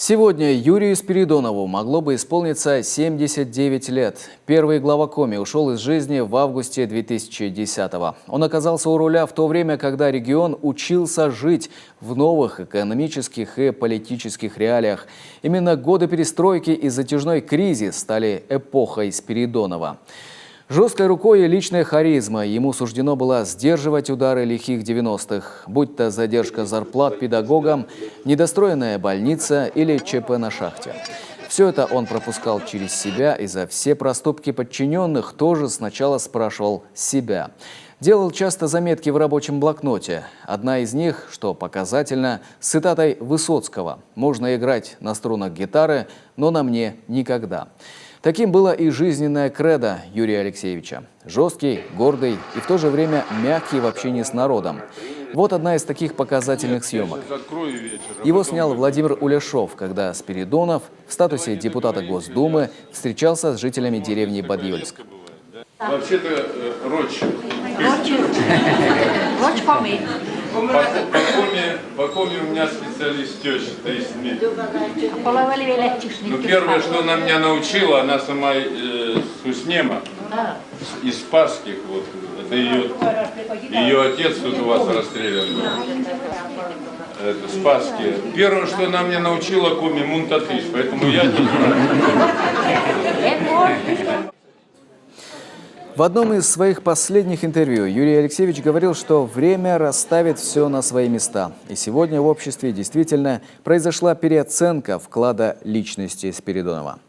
Сегодня Юрию Спиридонову могло бы исполниться 79 лет. Первый глава Коми ушел из жизни в августе 2010-го. Он оказался у руля в то время, когда регион учился жить в новых экономических и политических реалиях. Именно годы перестройки и затяжной кризис стали эпохой Спиридонова. Жесткой рукой и личной харизмой ему суждено было сдерживать удары лихих 90-х, будь то задержка зарплат педагогам, недостроенная больница или ЧП на шахте. Все это он пропускал через себя и за все проступки подчиненных тоже сначала спрашивал себя. Делал часто заметки в рабочем блокноте. Одна из них, что показательно, с цитатой Высоцкого: «Можно играть на струнах гитары, но на мне никогда». Таким было и жизненное кредо Юрия Алексеевича. Жесткий, гордый и в то же время мягкий в общении с народом. Вот одна из таких показательных съемок. Его снял Владимир Уляшов, когда Спиридонов в статусе депутата Госдумы встречался с жителями деревни Бадьёльск. Вообще-то Роч. Роч Коми. По коме у меня специалист теща, 30 метров. Ну, первое, что она меня научила, она сама с Уснема, из Спасских. Вот. Это ее отец тут у вас расстрелян был. Это Спасские. Первое, что она меня научила, коми мунтатыш, поэтому я не знаю. В одном из своих последних интервью Юрий Алексеевич говорил, что время расставит все на свои места. И сегодня в обществе действительно произошла переоценка вклада личности Спиридонова.